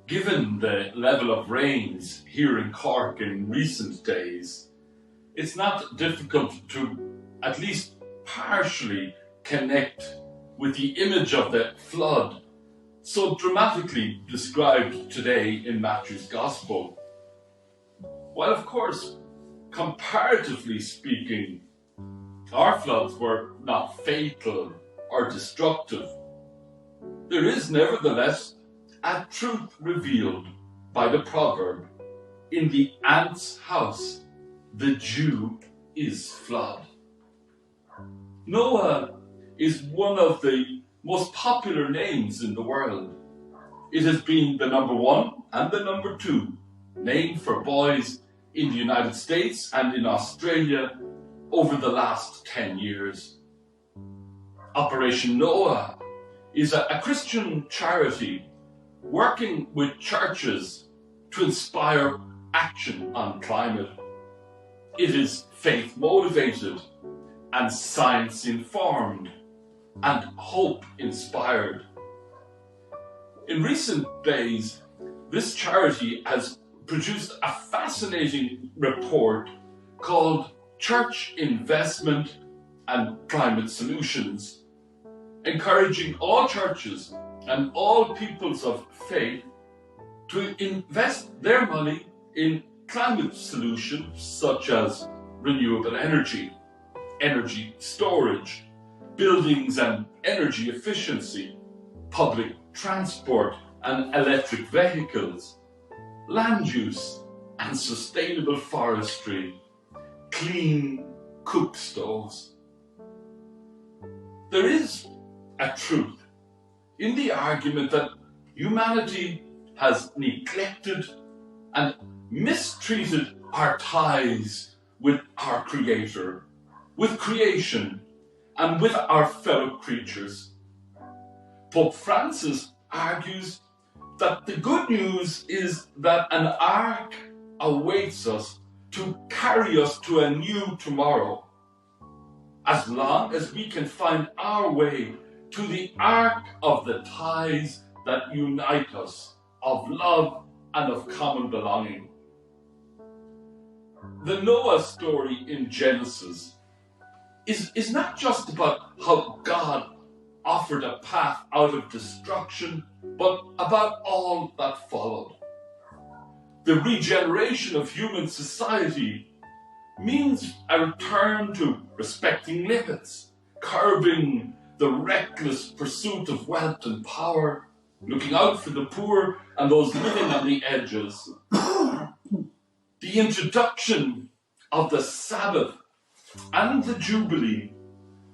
Given the level of rains here in Cork in recent days, it's not difficult to at least partially connect with the image of the flood so dramatically described today in Matthew's Gospel. While of course, comparatively speaking, our floods were not fatal or destructive, there is nevertheless a truth revealed by the proverb, "In the ant's house, the dew is flood." Noah is one of the most popular names in the world. It has been the number one and the number two name for boys in the United States and in Australia over the last 10 years. Operation Noah is a Christian charity working with churches to inspire action on climate. It is faith motivated and science informed and hope inspired. In recent days, this charity has produced a fascinating report called Church Investment and Climate Solutions, encouraging all churches and all peoples of faith to invest their money in climate solutions such as renewable energy, energy storage, buildings and energy efficiency, public transport and electric vehicles, land use and sustainable forestry, clean cook stoves. There is a truth in the argument that humanity has neglected and mistreated our ties with our Creator, with creation, and with our fellow creatures. Pope Francis argues that the good news is that an ark awaits us to carry us to a new tomorrow, as long as we can find our way to the ark of the ties that unite us, of love and of common belonging. The Noah story in Genesis is not just about how God offered a path out of destruction, but about all that followed. The regeneration of human society means a return to respecting limits, curbing the reckless pursuit of wealth and power, looking out for the poor and those living on the edges. The introduction of the Sabbath and the Jubilee,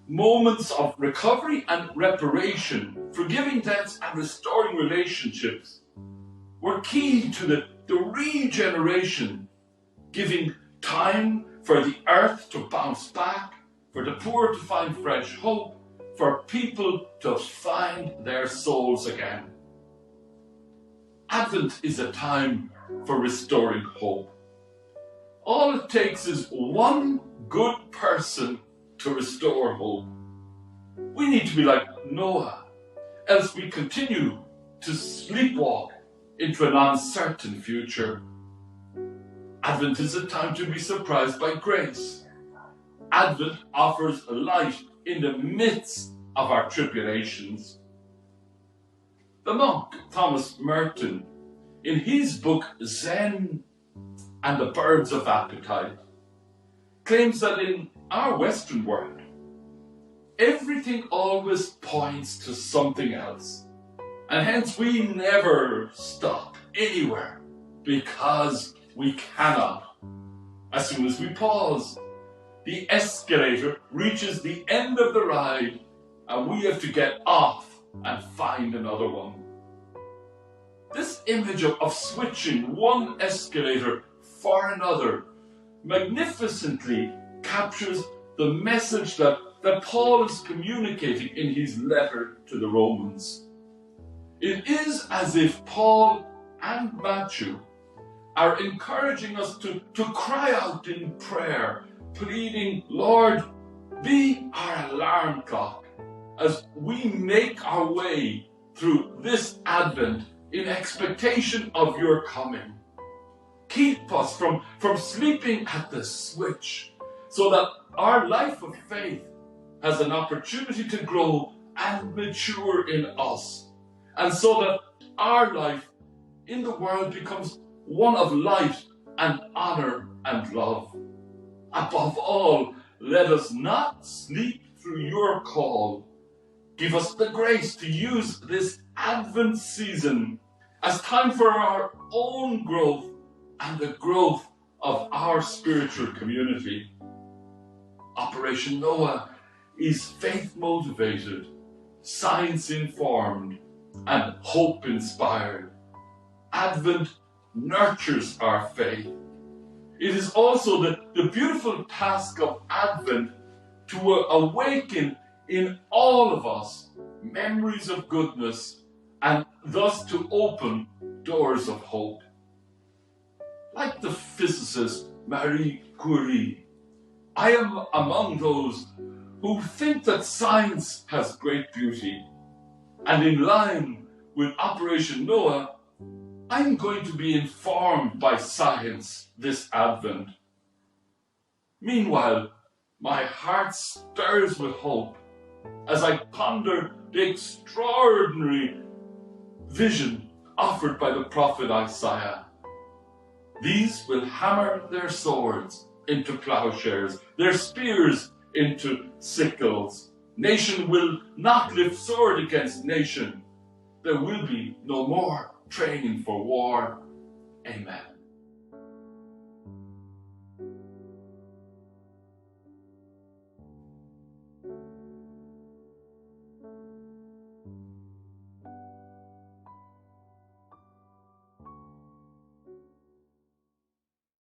moments of recovery and reparation, forgiving debts and restoring relationships, were key to the regeneration, giving time for the earth to bounce back, for the poor to find fresh hope, for people to find their souls again. Advent is a time for restoring hope. All it takes is one good person to restore hope. We need to be like Noah, else we continue to sleepwalk into an uncertain future. Advent is a time to be surprised by grace. Advent offers light in the midst of our tribulations. The monk Thomas Merton, in his book Zen and the Birds of Appetite, claims that in our Western world, everything always points to something else, and hence we never stop anywhere because we cannot. As soon as we pause, the escalator reaches the end of the ride and we have to get off and find another one. This image of switching one escalator for another magnificently captures the message that Paul is communicating in his letter to the Romans. It is as if Paul and Matthew are encouraging us to cry out in prayer, pleading, Lord, be our alarm clock as we make our way through this Advent in expectation of your coming. Keep us from sleeping at the switch, so that our life of faith has an opportunity to grow and mature in us, and so that our life in the world becomes one of light and honor and love. Above all, let us not sleep through your call. Give us the grace to use this Advent season as time for our own growth and the growth of our spiritual community. Operation Noah is faith-motivated, science-informed, and hope-inspired. Advent nurtures our faith. It is also the beautiful task of Advent to awaken in all of us memories of goodness, and thus to open doors of hope. Like the physicist Marie Curie, I am among those who think that science has great beauty, and in line with Operation Noah, I'm going to be informed by science this Advent. Meanwhile, my heart stirs with hope as I ponder the extraordinary vision offered by the prophet Isaiah. These will hammer their swords into plowshares, their spears into sickles. Nation will not lift sword against nation. There will be no more training for war. Amen.